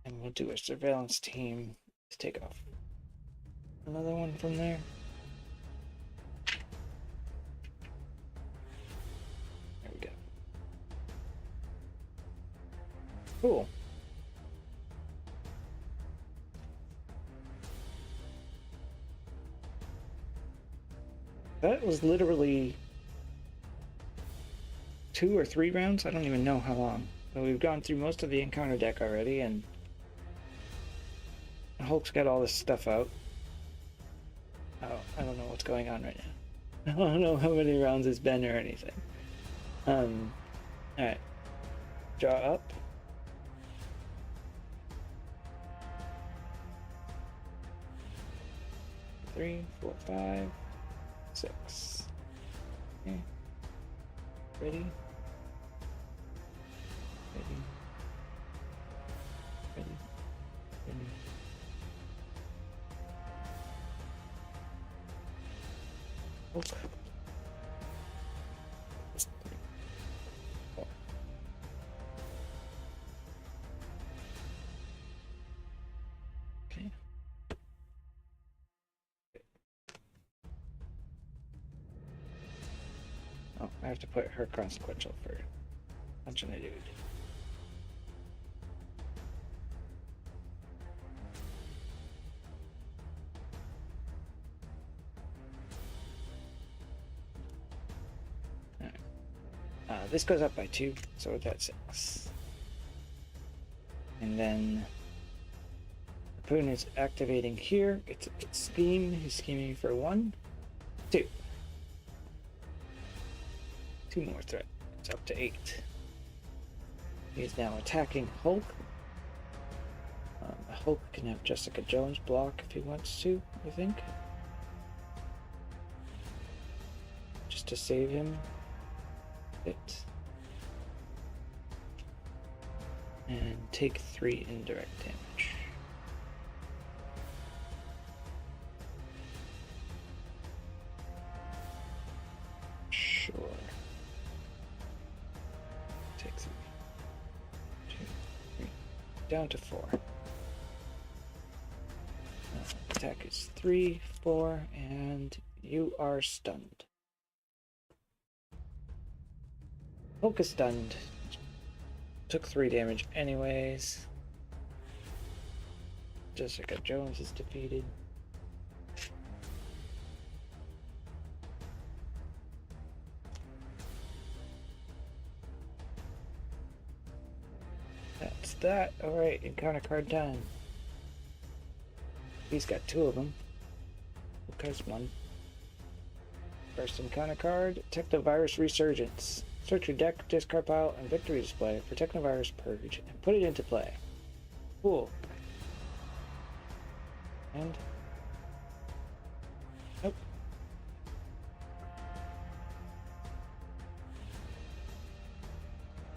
And we'll do a Surveillance Team to take off another one from there. There we go. Cool. That was literally 2 or 3 rounds? I don't even know how long. But we've gone through most of the encounter deck already, and Hulk's got all this stuff out. Oh, I don't know what's going on right now. I don't know how many rounds it's been or anything. Alright. Draw up. Three, four, 5, 6. Okay. Ready? Ready? Ready? Ready? Oh. 3, 4. Okay. Oh, I have to put her consequential for punching a dude. This goes up by 2, so that's 6. And then Harpoon is activating here. It's scheme. He's scheming for 1, 2. 2 more threat. It's up to 8. He's now attacking Hulk. Hulk can have Jessica Jones block if he wants to, I think. Just to save him. It. And take 3 indirect damage. Sure. Take 3. 2, 3. Down to 4. Attack is 3, 4, and you are stunned. Hulk is stunned. Took 3 damage anyways. Jessica Jones is defeated. That's that. Alright, encounter card time. He's got 2 of them. Hulk has 1. First encounter card, Technovirus Resurgence. Search your deck, discard pile, and victory display for Technovirus Purge and put it into play. Cool. And nope.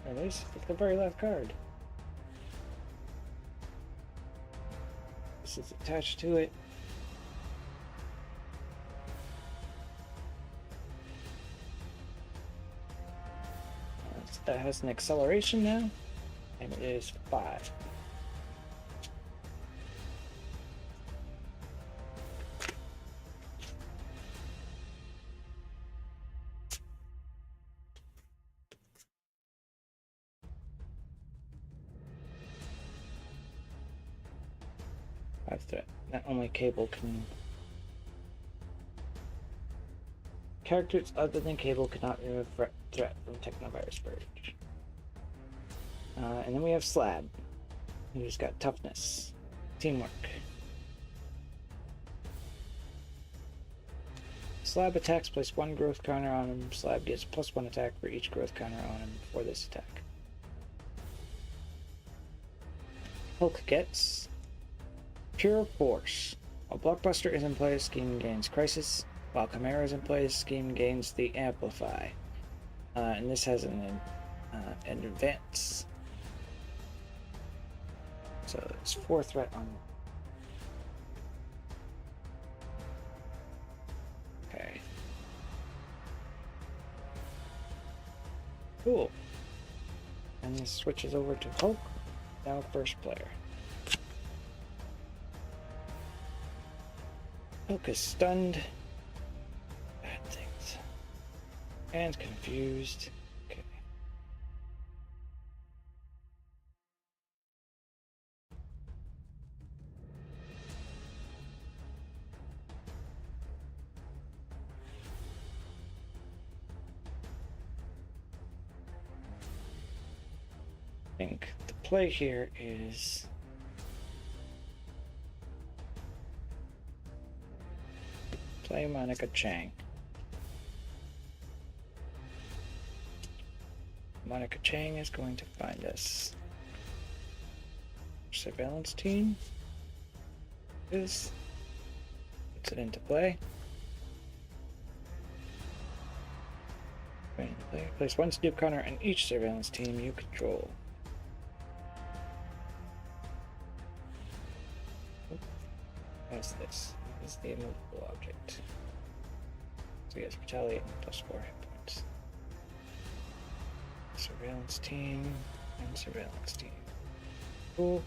There it is. It's the very last card. This is attached to it. That has an acceleration now, and it is 5. Threat. Not only Cable can. Characters other than Cable cannot remove threat from Technovirus Purge. And then we have Slab, who's got toughness, teamwork. Slab attacks, place 1 growth counter on him. Slab gets +1 attack for each growth counter on him for this attack. Hulk gets Pure Force. While Blockbuster is in play, Scheme gains Crisis. While Chimera is in play, Scheme gains the Amplify. And this has an advance. So it's 4 threat on. Okay. Cool. And this switches over to Hulk. Now first player. Hulk is stunned. Bad things. And confused. Okay. I think the play here is Play Monica Chang. Monica Chang is going to find us. Surveillance team puts it into play. Place one Snoop counter in each surveillance team you control. What's this? What is the immovable object? So yes, retaliate +4 hit points. Surveillance team and surveillance team. Cool.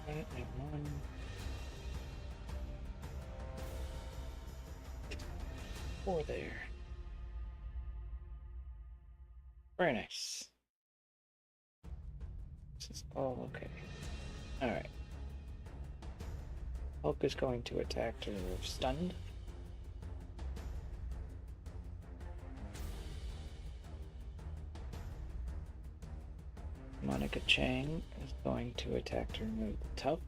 Right, and 1. Four there. Very nice. This is all okay. Alright. Hulk is going to attack to remove stunned. Monica Chang is going to attack to remove the tough.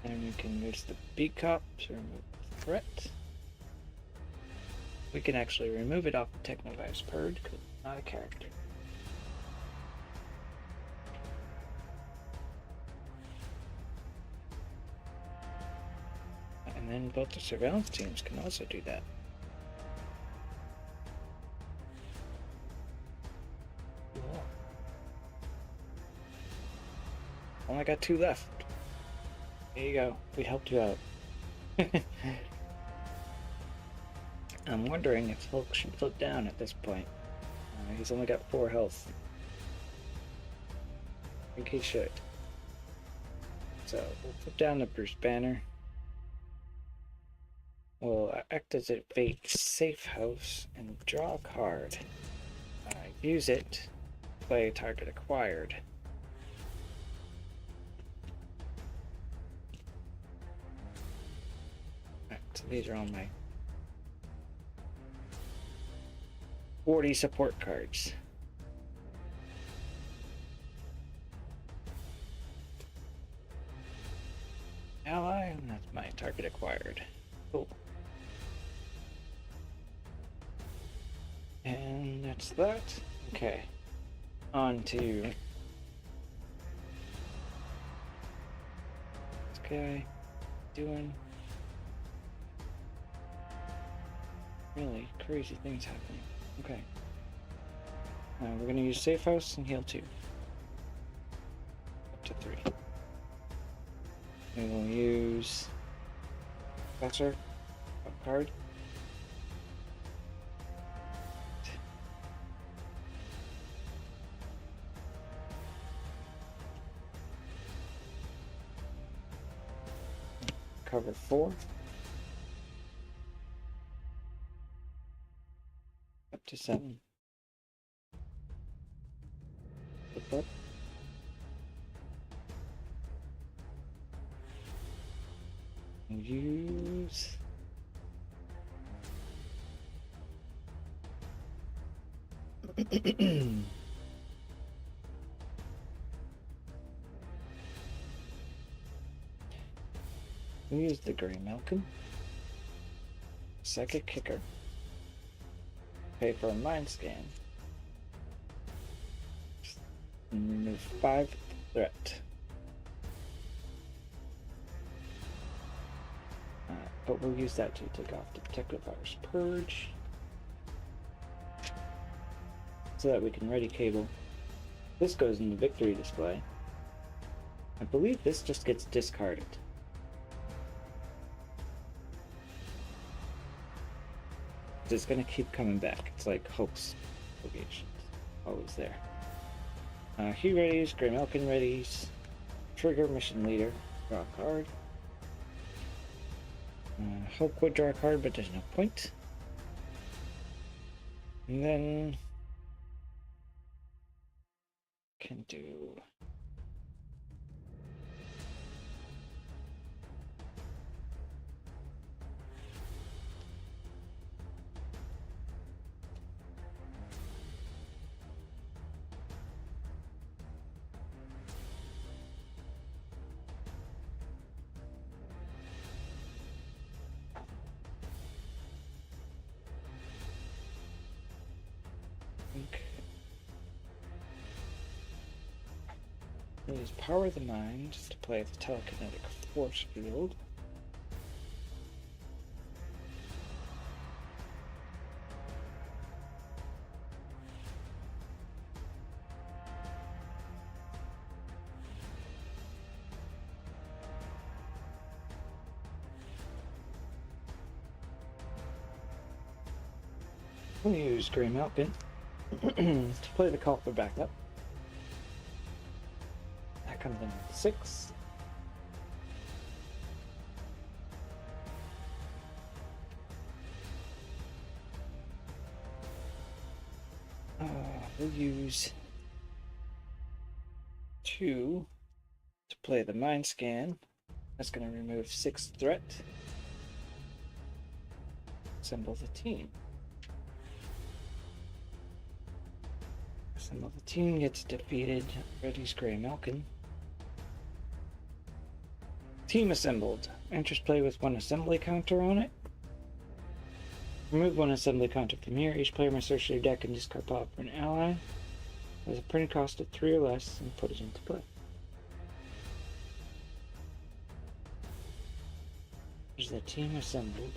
And we can use the beat cop to remove the threat. We can actually remove it off the Technovirus Purge because it's not a character. And then both the surveillance teams can also do that. Cool. Only got 2 left. There you go. We helped you out. I'm wondering if Hulk should flip down at this point. He's only got 4 health. I think he should. So we'll flip down the Bruce Banner. We'll activate Safe House and draw a card. Use it. Play a target acquired. Alright, so these are all my 40 support cards. Ally, and that's my target acquired. Cool. And that's that. Okay. On to this guy doing really crazy things happening. Okay. We're gonna use Safe House and heal 2. Up to 3. We will use Professor card. Cover 4. Up to 7. Flip up. Use we use the Gray Malcolm, Psychic Kicker, pay for a Mind Scan, and remove 5 threat. But we'll use that to take off the Technovirus Purge so that we can ready cable. This goes in the victory display. I believe this just gets discarded. It's gonna keep coming back. It's like Hulk's location. Always there. He readies, Gray Malkin readies, trigger mission leader, draw a card. Hulk would draw a card, but there's no point. And then can do Use Power the Mind to play the telekinetic force field. We'll use Grey Malkin to play the call for backup. That comes in at 6. We'll use 2 to play the Mind Scan. That's going to remove 6 threat. Assemble the team. Assemble the team gets defeated. Ready's Grey Malkin. Team assembled. Enters play with 1 assembly counter on it. Remove 1 assembly counter from here. Each player must search their deck and discard pop for an ally. There's a printing cost of 3 or less and put it into play. There's the team assembled.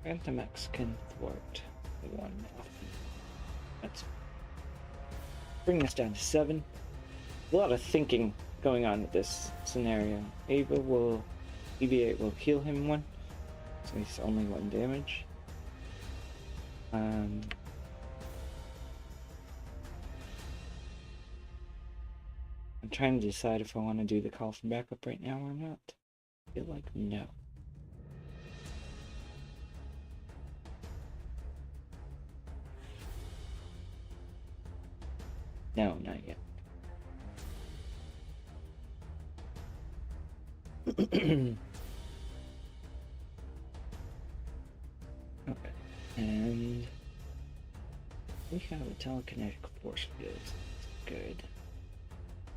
Phantom X can thwart the 1 off. Let's bring this down to 7. A lot of thinking going on with this scenario. Ava will Eviate will heal him 1, so he's only 1 damage. I'm trying to decide if I want to do the call for backup right now or not. I feel like no. No, not yet. Okay, and we have a telekinetic force field. Good.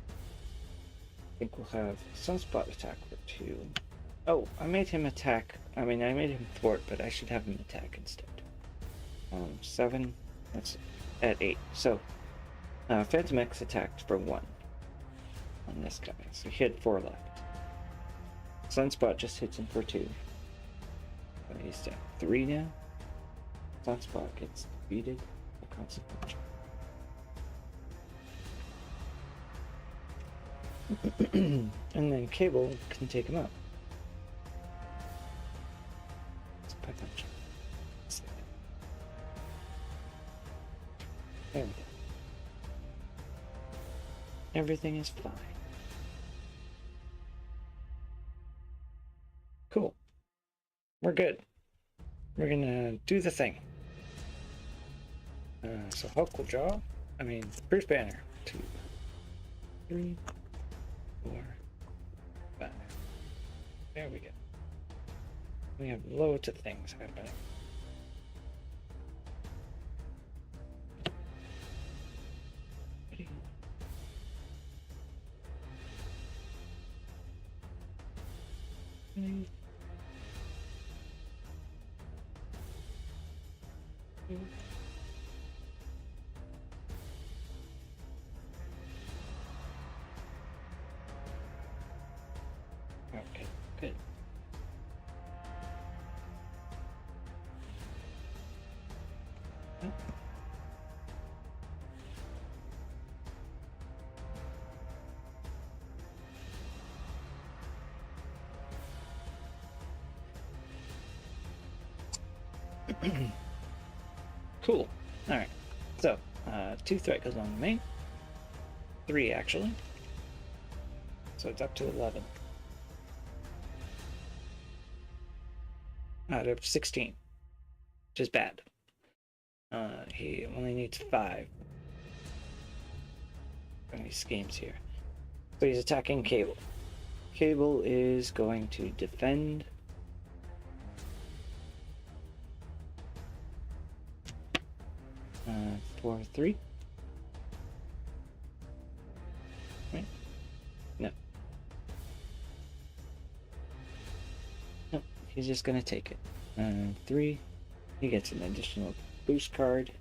I think we'll have Sunspot attack for 2. Oh, I made him attack. I mean, I made him thwart, but I should have him attack instead. 7. That's at 8. So, Phantom X attacked for 1 on this guy, so he had 4 left. Sunspot just hits him for 2. So he's at 3 now. Sunspot gets defeated for consequential. And then Cable can take him out. Let's pick up. There we go. Everything is fine. Cool. We're good. We're gonna do the thing. So Hulk will draw. I mean, Bruce Banner. 2, 3, 4, 5. There we go. We have loads of things happening. Okay, good. Cool. Alright. So, 2 threat goes on the main. 3 actually. So it's up to 11. Out of 16. Which is bad. He only needs 5. These schemes here. So he's attacking Cable. Cable is going to defend. For 3. he's just gonna take it. 3. He gets an additional boost card.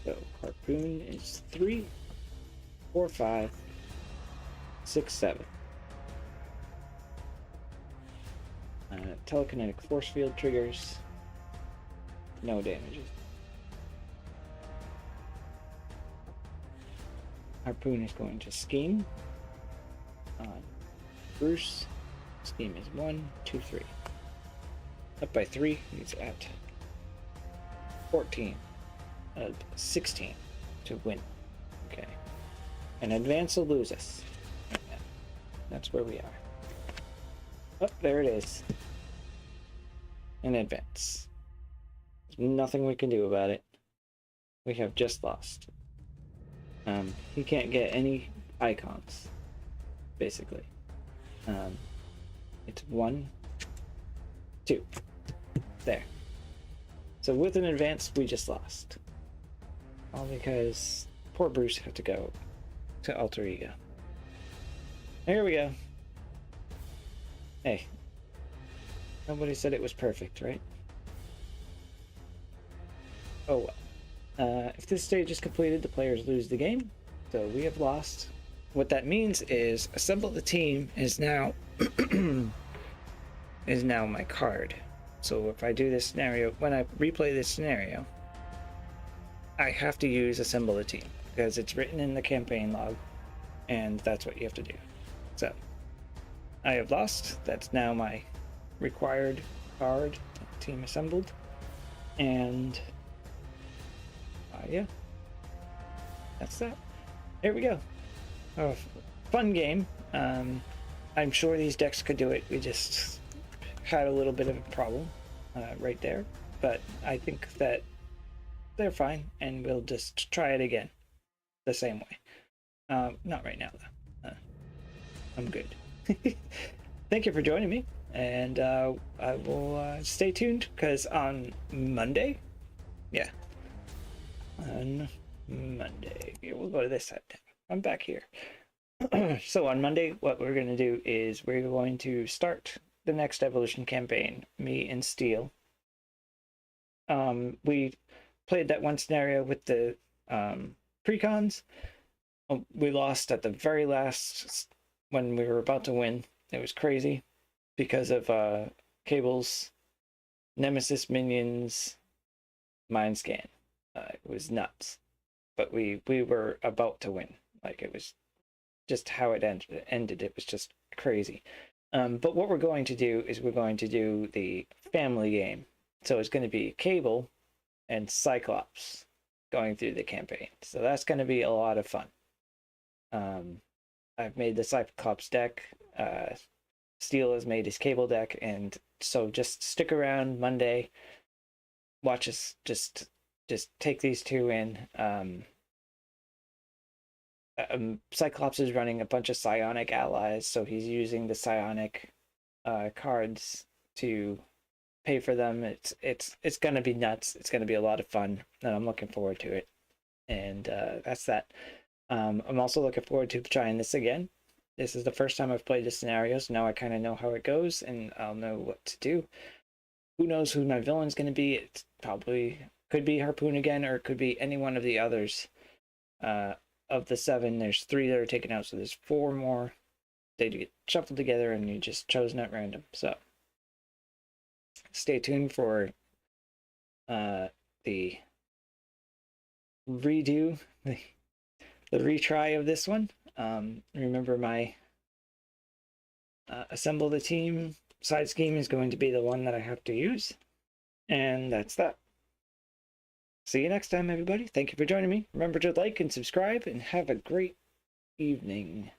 So Harpoon is 3, 4, 5, 6, 7. Telekinetic force field triggers. No damages. Harpoon is going to scheme on Bruce. Scheme is 1, 2, 3. Up by 3. He's at 14. 16 to win. Okay. And advance will lose us. That's where we are. Oh, there it is. An advance. There's nothing we can do about it. We have just lost. He can't get any icons, basically. It's 1, 2. There. So with an advance, we just lost. All because poor Bruce had to go to Alter Ego. Here we go. Hey. Nobody said it was perfect, right? Oh well. If this stage is completed, the players lose the game. So we have lost. What that means is assemble the team is now is now my card. So if I do this scenario, when I replay this scenario, I have to use assemble the team because it's written in the campaign log, and that's what you have to do. So I have lost. That's now my required card. Team assembled, and yeah, that's that. Here we go. Oh, fun game. I'm sure these decks could do it. We just had a little bit of a problem right there, but I think that they're fine, and we'll just try it again the same way. Not right now, though. I'm good. Thank you for joining me, and I will stay tuned, because on Monday, yeah, on Monday, we'll go to this side. I'm back here. So on Monday, what we're going to do is we're going to start the next Evolution campaign, me and Steel. We played that one scenario with the precons. We lost at the very last when we were about to win. It was crazy because of Cable's Nemesis minions mind scan. It was nuts, but we were about to win. Like, it was just how it ended. It was just crazy. But what we're going to do is we're going to do the family game. So it's going to be Cable and Cyclops going through the campaign. So that's going to be a lot of fun. I've made the Cyclops deck. Steel has made his Cable deck, and so just stick around Monday. Watch us just take these two in. Cyclops is running a bunch of psionic allies, so he's using the psionic cards to pay for them. It's gonna be nuts. It's gonna be a lot of fun, and I'm looking forward to it. And that's that. I'm also looking forward to trying this again. This is the first time I've played this scenario, so now I kind of know how it goes, and I'll know what to do. Who knows who my villain's going to be? It probably could be Harpoon again, or it could be any one of the others. Of the 7, there's 3 that are taken out, so there's 4 more. They get shuffled together, and you just chosen at random. So stay tuned for the redo, the retry of this one. Remember, my assemble the team side scheme is going to be the one that I have to use. And that's that. See you next time, everybody. Thank you for joining me. Remember to like and subscribe, and have a great evening.